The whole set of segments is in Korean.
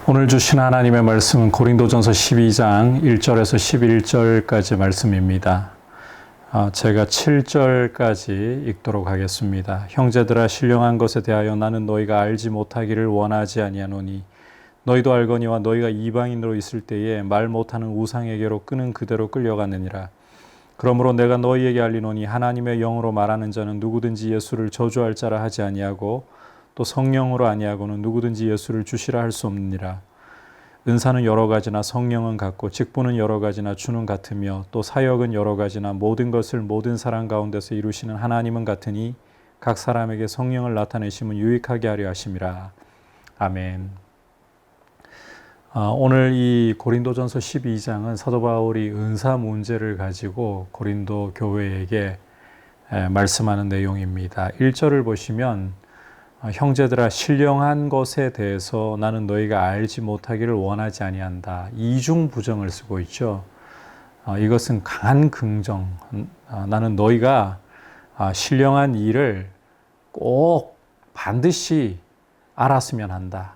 오늘 주신 하나님의 말씀은 고린도전서 12장 1절에서 11절까지 말씀입니다. 제가 7절까지 읽도록 하겠습니다. 형제들아, 신령한 것에 대하여 나는 너희가 알지 못하기를 원하지 아니하노니 너희도 알거니와 너희가 이방인으로 있을 때에 말 못하는 우상에게로 끄는 그대로 끌려갔느니라. 그러므로 내가 너희에게 알리노니 하나님의 영으로 말하는 자는 누구든지 예수를 저주할 자라 하지 아니하고 또 성령으로 아니하고는 누구든지 예수를 주시라 할 수 없느니라. 은사는 여러 가지나 성령은 같고 직분은 여러 가지나 주는 같으며 또 사역은 여러 가지나 모든 것을 모든 사람 가운데서 이루시는 하나님은 같으니 각 사람에게 성령을 나타내심은 유익하게 하려 하심이라. 아멘. 오늘 이 고린도전서 12장은 사도 바울이 은사 문제를 가지고 고린도 교회에게 말씀하는 내용입니다. 1절을 보시면 형제들아, 신령한 것에 대해서 나는 너희가 알지 못하기를 원하지 아니한다. 이중 부정을 쓰고 있죠. 이것은 강한 긍정. 나는 너희가 신령한 일을 꼭 반드시 알았으면 한다.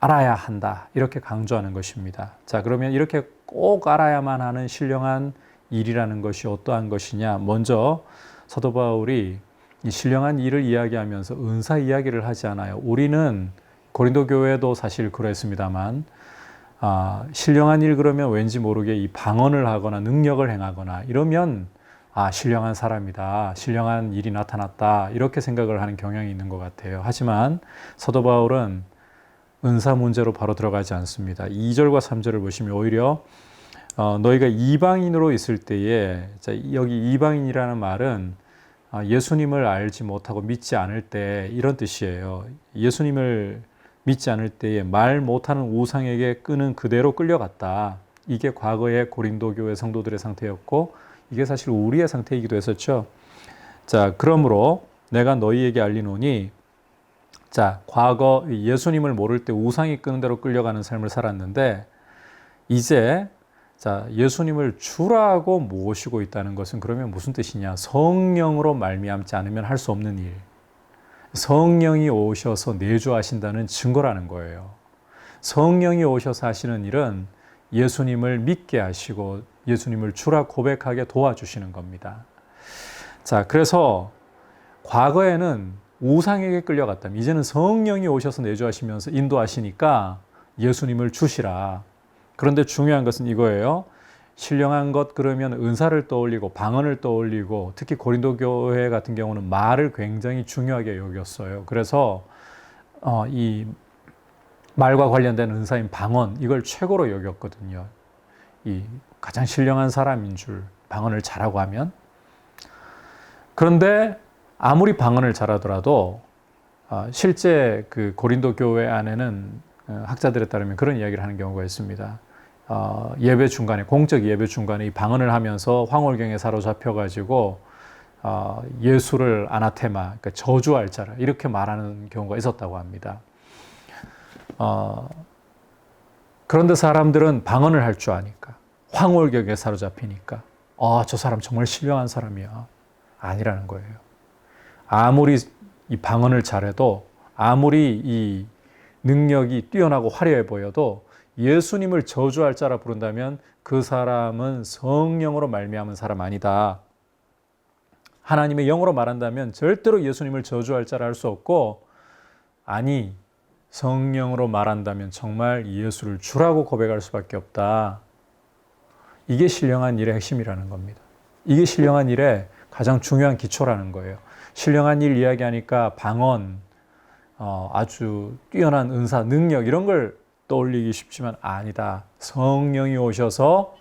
알아야 한다. 이렇게 강조하는 것입니다. 자, 그러면 이렇게 꼭 알아야만 하는 신령한 일이라는 것이 어떠한 것이냐? 먼저 사도 바울이 이 신령한 일을 이야기하면서 은사 이야기를 하지 않아요. 우리는 고린도 교회도 사실 그랬습니다만 신령한 일 그러면 왠지 모르게 이 방언을 하거나 능력을 행하거나 이러면 신령한 사람이다, 신령한 일이 나타났다, 이렇게 생각을 하는 경향이 있는 것 같아요. 하지만 사도 바울은 은사 문제로 바로 들어가지 않습니다. 2절과 3절을 보시면 오히려 너희가 이방인으로 있을 때에, 여기 이방인이라는 말은 예수님을 알지 못하고 믿지 않을 때, 이런 뜻이에요. 예수님을 믿지 않을 때에 말 못하는 우상에게 끄는 그대로 끌려갔다. 이게 과거의 고린도 교회 성도들의 상태였고 이게 사실 우리의 상태이기도 했었죠. 자, 그러므로 내가 너희에게 알리노니, 자, 과거 예수님을 모를 때 우상이 끄는 대로 끌려가는 삶을 살았는데 이제 예수님을 주라고 모시고 있다는 것은 그러면 무슨 뜻이냐? 성령으로 말미암지 않으면 할 수 없는 일. 성령이 오셔서 내주하신다는 증거라는 거예요. 성령이 오셔서 하시는 일은 예수님을 믿게 하시고 예수님을 주라 고백하게 도와주시는 겁니다. 자, 그래서 과거에는 우상에게 끌려갔다면 이제는 성령이 오셔서 내주하시면서 인도하시니까 예수님을 주시라. 그런데 중요한 것은 이거예요. 신령한 것 그러면 은사를 떠올리고 방언을 떠올리고 특히 고린도 교회 같은 경우는 말을 굉장히 중요하게 여겼어요. 그래서 이 말과 관련된 은사인 방언, 이걸 최고로 여겼거든요. 이 가장 신령한 사람인 줄, 방언을 잘하고 하면. 그런데 아무리 방언을 잘하더라도 실제 그 고린도 교회 안에는 학자들에 따르면 그런 이야기를 하는 경우가 있습니다. 예배 중간에, 공적 예배 중간에 이 방언을 하면서 황홀경에 사로잡혀가지고 예수를 아나테마, 그러니까 저주할 자라, 이렇게 말하는 경우가 있었다고 합니다. 그런데 사람들은 방언을 할 줄 아니까, 황홀경에 사로잡히니까 저 사람 정말 신령한 사람이야. 아니라는 거예요. 아무리 이 방언을 잘해도, 아무리 이 능력이 뛰어나고 화려해 보여도 예수님을 저주할 자라 부른다면 그 사람은 성령으로 말미암은 사람 아니다. 하나님의 영으로 말한다면 절대로 예수님을 저주할 자라 할 수 없고, 아니, 성령으로 말한다면 정말 예수를 주라고 고백할 수밖에 없다. 이게 신령한 일의 핵심이라는 겁니다. 이게 신령한 일의 가장 중요한 기초라는 거예요. 신령한 일 이야기하니까 방언, 아주 뛰어난 은사, 능력 이런 걸 떠올리기 쉽지만 아니다. 성령이 오셔서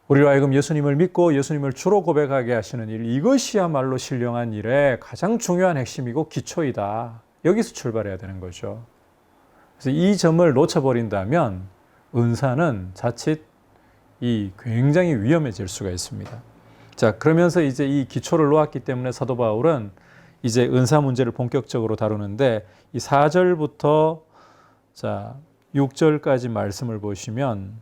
우리로 하여금 예수님을 믿고 예수님을 주로 고백하게 하시는 일, 이것이야말로 신령한 일의 가장 중요한 핵심이고 기초이다. 여기서 출발해야 되는 거죠. 그래서 이 점을 놓쳐버린다면 은사는 자칫 굉장히 위험해질 수가 있습니다. 자, 그러면서 이제 이 기초를 놓았기 때문에 사도 바울은 이제 은사 문제를 본격적으로 다루는데 이 4절부터 6절까지 말씀을 보시면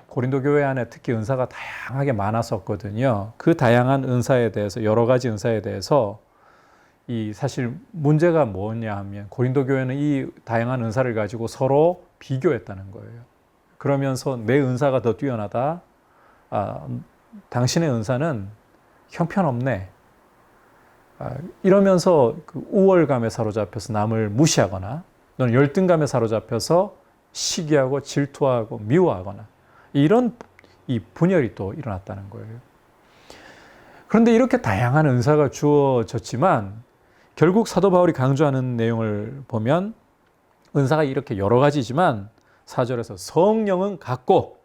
고린도 교회 안에 특히 은사가 다양하게 많았었거든요. 그 다양한 은사에 대해서, 여러 가지 은사에 대해서 이 사실 문제가 뭐냐 하면 고린도 교회는 이 다양한 은사를 가지고 서로 비교했다는 거예요. 그러면서 내 은사가 더 뛰어나다. 당신의 은사는 형편없네. 이러면서 그 우월감에 사로잡혀서 남을 무시하거나 또는 열등감에 사로잡혀서 시기하고 질투하고 미워하거나 이런 이 분열이 또 일어났다는 거예요. 그런데 이렇게 다양한 은사가 주어졌지만 결국 사도 바울이 강조하는 내용을 보면 은사가 이렇게 여러 가지지만 4절에서 성령은 같고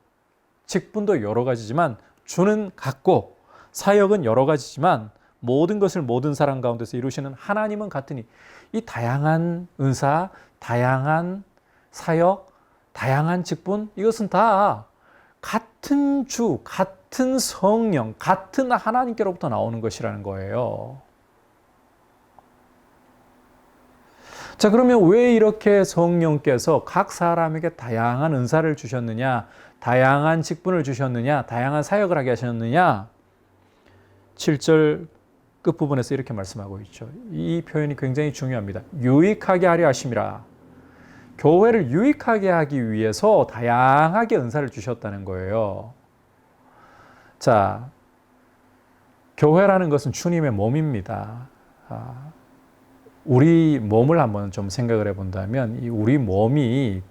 직분도 여러 가지지만 주는 같고 사역은 여러 가지지만 모든 것을 모든 사람 가운데서 이루시는 하나님은 같으니 이 다양한 은사, 다양한 사역, 다양한 직분 이것은 다 같은 주, 같은 성령, 같은 하나님께로부터 나오는 것이라는 거예요. 자, 그러면 왜 이렇게 성령께서 각 사람에게 다양한 은사를 주셨느냐, 다양한 직분을 주셨느냐, 다양한 사역을 하게 하셨느냐? 7절 끝부분에서 이렇게 말씀하고 있죠. 이 표현이 굉장히 중요합니다. 유익하게 하려 하심이라. 교회를 유익하게 하기 위해서 다양하게 은사를 주셨다는 거예요. 자, 교회라는 것은 주님의 몸입니다. 우리 몸을 한번 좀 생각을 해본다면 우리 몸이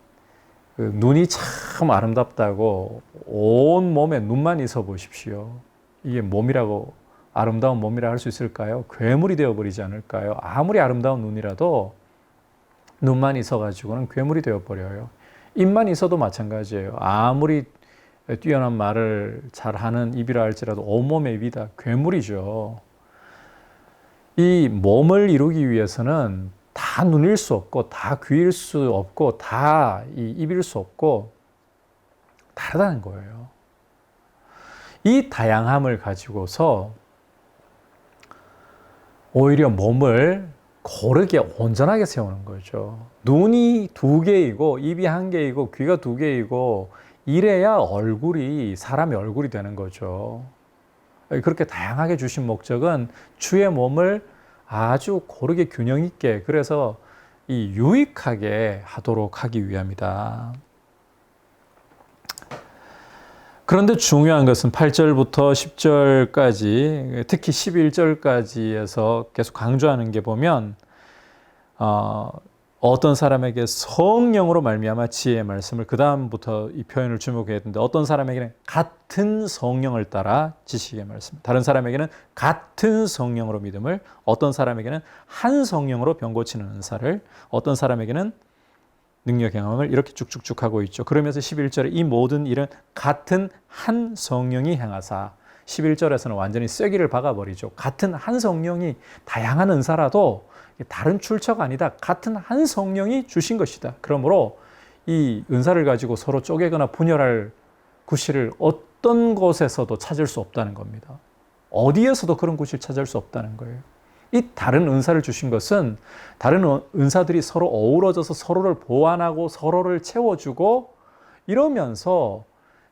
눈이 참 아름답다고 온 몸에 눈만 있어 보십시오. 이게 몸이라고 아름다운 몸이라 할 수 있을까요? 괴물이 되어버리지 않을까요? 아무리 아름다운 눈이라도 눈만 있어가지고는 괴물이 되어버려요. 입만 있어도 마찬가지예요. 아무리 뛰어난 말을 잘하는 입이라 할지라도 온몸의 입이 다 괴물이죠. 이 몸을 이루기 위해서는 다 눈일 수 없고 다 귀일 수 없고 다 이 입일 수 없고 다르다는 거예요. 이 다양함을 가지고서 오히려 몸을 고르게 온전하게 세우는 거죠. 눈이 2개이고 입이 1개이고 귀가 2개이고 이래야 얼굴이 사람의 얼굴이 되는 거죠. 그렇게 다양하게 주신 목적은 주의 몸을 아주 고르게 균형 있게 그래서 이 유익하게 하도록 하기 위함이다. 그런데 중요한 것은 8절부터 10절까지 특히 11절까지에서 계속 강조하는 게 보면 어떤 사람에게 성령으로 말미암아 지혜의 말씀을 그 다음부터 이 표현을 주목해야 되는데 어떤 사람에게는 같은 성령을 따라 지식의 말씀 다른 사람에게는 같은 성령으로 믿음을 어떤 사람에게는 한 성령으로 병 고치는 은사를 어떤 사람에게는 능력 행함을 이렇게 쭉쭉쭉 하고 있죠. 그러면서 11절에 이 모든 일은 같은 한 성령이 행하사 11절에서는 완전히 쐐기를 박아버리죠. 같은 한 성령이 다양한 은사라도 다른 출처가 아니다. 같은 한 성령이 주신 것이다. 그러므로 이 은사를 가지고 서로 쪼개거나 분열할 구실을 어떤 곳에서도 찾을 수 없다는 겁니다. 어디에서도 그런 구실을 찾을 수 없다는 거예요. 이 다른 은사를 주신 것은 다른 은사들이 서로 어우러져서 서로를 보완하고 서로를 채워주고 이러면서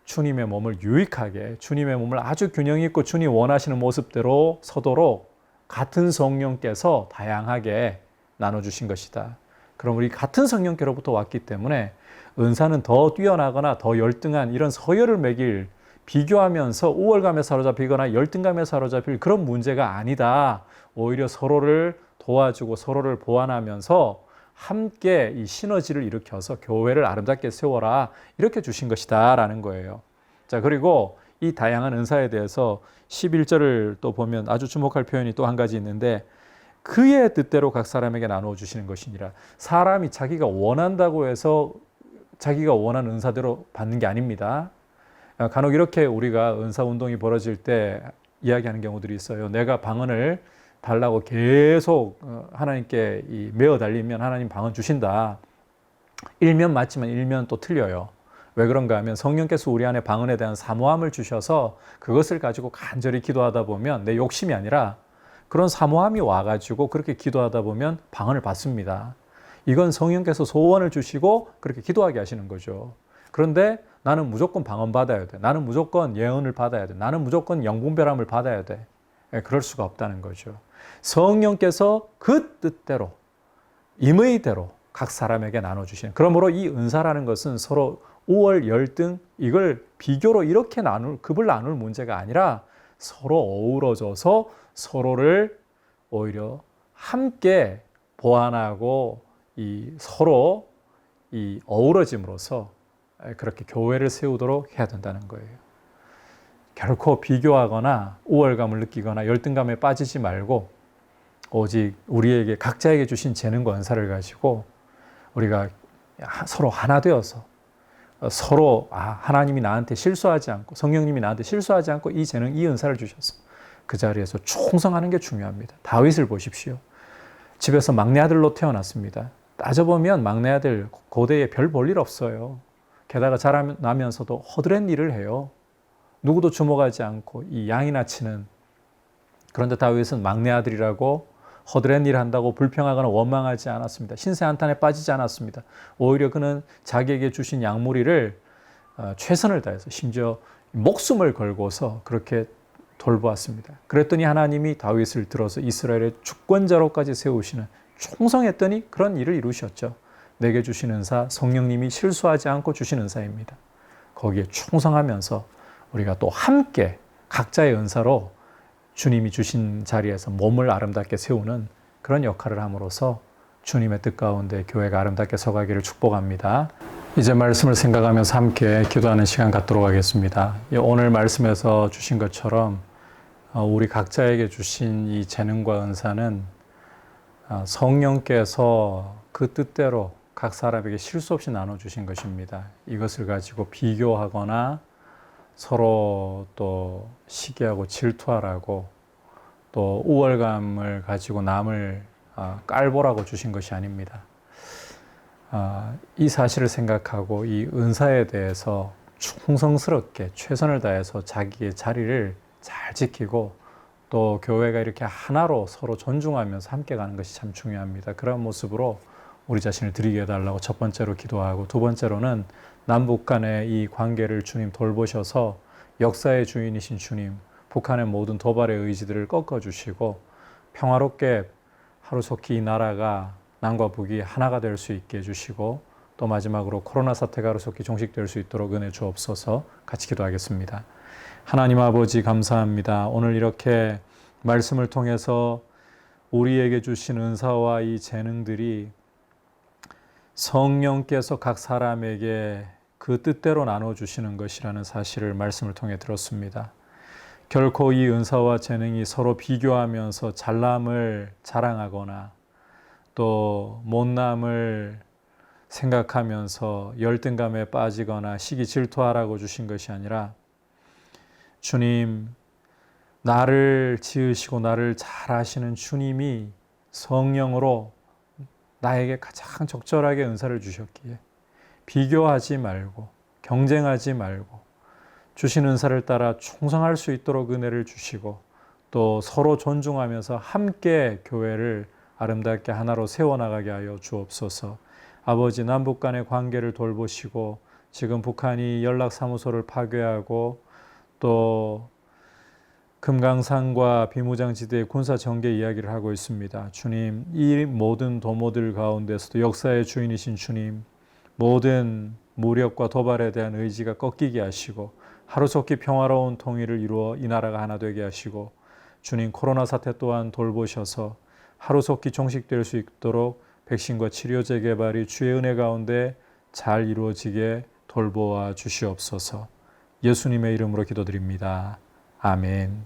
주님의 몸을 유익하게 주님의 몸을 아주 균형 있고 주님 원하시는 모습대로 서도록 같은 성령께서 다양하게 나눠주신 것이다. 그럼 우리 같은 성령께로부터 왔기 때문에 은사는 더 뛰어나거나 더 열등한 이런 서열을 매길 비교하면서 우월감에 사로잡히거나 열등감에 사로잡힐 그런 문제가 아니다. 오히려 서로를 도와주고 서로를 보완하면서 함께 이 시너지를 일으켜서 교회를 아름답게 세워라. 이렇게 주신 것이다 라는 거예요. 자, 그리고 이 다양한 은사에 대해서 11절을 또 보면 아주 주목할 표현이 또 한 가지 있는데 그의 뜻대로 각 사람에게 나누어 주시는 것이니라. 사람이 자기가 원한다고 해서 자기가 원하는 은사대로 받는 게 아닙니다. 간혹 이렇게 우리가 은사 운동이 벌어질 때 이야기하는 경우들이 있어요. 내가 방언을 달라고 계속 하나님께 매어 달리면 하나님 방언 주신다. 일면 맞지만 일면 또 틀려요. 왜 그런가 하면 성령께서 우리 안에 방언에 대한 사모함을 주셔서 그것을 가지고 간절히 기도하다 보면 내 욕심이 아니라 그런 사모함이 와가지고 그렇게 기도하다 보면 방언을 받습니다. 이건 성령께서 소원을 주시고 그렇게 기도하게 하시는 거죠. 그런데 나는 무조건 방언 받아야 돼. 나는 무조건 예언을 받아야 돼. 나는 무조건 영분별함을 받아야 돼. 그럴 수가 없다는 거죠. 성령께서 그 뜻대로 임의대로 각 사람에게 나눠주시는. 그러므로 이 은사라는 것은 서로 우월, 열등 이걸 비교로 이렇게 급을 나눌 문제가 아니라 서로 어우러져서 서로를 오히려 함께 보완하고 서로 어우러짐으로써 그렇게 교회를 세우도록 해야 된다는 거예요. 결코 비교하거나 우월감을 느끼거나 열등감에 빠지지 말고 오직 우리에게 각자에게 주신 재능과 은사를 가지고 우리가 서로 하나 되어서 서로 하나님이 나한테 실수하지 않고 성령님이 나한테 실수하지 않고 이 재능, 이 은사를 주셔서 그 자리에서 충성하는 게 중요합니다. 다윗을 보십시오. 집에서 막내 아들로 태어났습니다. 따져보면 막내 아들 고대에 별 볼 일 없어요. 게다가 자라나면서도 허드렛 일을 해요. 누구도 주목하지 않고 이 양이나 치는. 그런데 다윗은 막내 아들이라고 허드렛 일 한다고 불평하거나 원망하지 않았습니다. 신세 한탄에 빠지지 않았습니다. 오히려 그는 자기에게 주신 양무리를 최선을 다해서 심지어 목숨을 걸고서 그렇게 돌보았습니다. 그랬더니 하나님이 다윗을 들어서 이스라엘의 주권자로까지 세우시는, 충성했더니 그런 일을 이루셨죠. 내게 주신 은사, 성령님이 실수하지 않고 주신 은사입니다. 거기에 충성하면서 우리가 또 함께 각자의 은사로 주님이 주신 자리에서 몸을 아름답게 세우는 그런 역할을 함으로써 주님의 뜻 가운데 교회가 아름답게 서가기를 축복합니다. 이제 말씀을 생각하면서 함께 기도하는 시간 갖도록 하겠습니다. 오늘 말씀에서 주신 것처럼 우리 각자에게 주신 이 재능과 은사는 성령께서 그 뜻대로 각 사람에게 실수 없이 나눠주신 것입니다. 이것을 가지고 비교하거나 서로 또 시기하고 질투하라고 또 우월감을 가지고 남을 깔보라고 주신 것이 아닙니다. 이 사실을 생각하고 이 은사에 대해서 충성스럽게 최선을 다해서 자기의 자리를 잘 지키고 또 교회가 이렇게 하나로 서로 존중하면서 함께 가는 것이 참 중요합니다. 그런 모습으로 우리 자신을 드리게 해달라고 첫 번째로 기도하고, 두 번째로는 남북 간의 이 관계를 주님 돌보셔서 역사의 주인이신 주님, 북한의 모든 도발의 의지들을 꺾어주시고 평화롭게 하루속히 이 나라가 남과 북이 하나가 될 수 있게 해주시고, 또 마지막으로 코로나 사태가 하루속히 종식될 수 있도록 은혜 주옵소서. 같이 기도하겠습니다. 하나님 아버지 감사합니다. 오늘 이렇게 말씀을 통해서 우리에게 주신 은사와 이 재능들이 성령께서 각 사람에게 그 뜻대로 나눠주시는 것이라는 사실을 말씀을 통해 들었습니다. 결코 이 은사와 재능이 서로 비교하면서 잘남을 자랑하거나 또 못남을 생각하면서 열등감에 빠지거나 시기 질투하라고 주신 것이 아니라, 주님, 나를 지으시고 나를 잘 아시는 주님이 성령으로 나에게 가장 적절하게 은사를 주셨기에 비교하지 말고 경쟁하지 말고 주신 은사를 따라 충성할 수 있도록 은혜를 주시고, 또 서로 존중하면서 함께 교회를 아름답게 하나로 세워나가게 하여 주옵소서. 아버지, 남북 간의 관계를 돌보시고, 지금 북한이 연락사무소를 파괴하고 또 금강산과 비무장지대의 군사정계 이야기를 하고 있습니다. 주님, 이 모든 도모들 가운데서도 역사의 주인이신 주님, 모든 무력과 도발에 대한 의지가 꺾이게 하시고 하루속히 평화로운 통일을 이루어 이 나라가 하나 되게 하시고, 주님, 코로나 사태 또한 돌보셔서 하루속히 종식될 수 있도록 백신과 치료제 개발이 주의 은혜 가운데 잘 이루어지게 돌보아 주시옵소서. 예수님의 이름으로 기도드립니다. 아멘.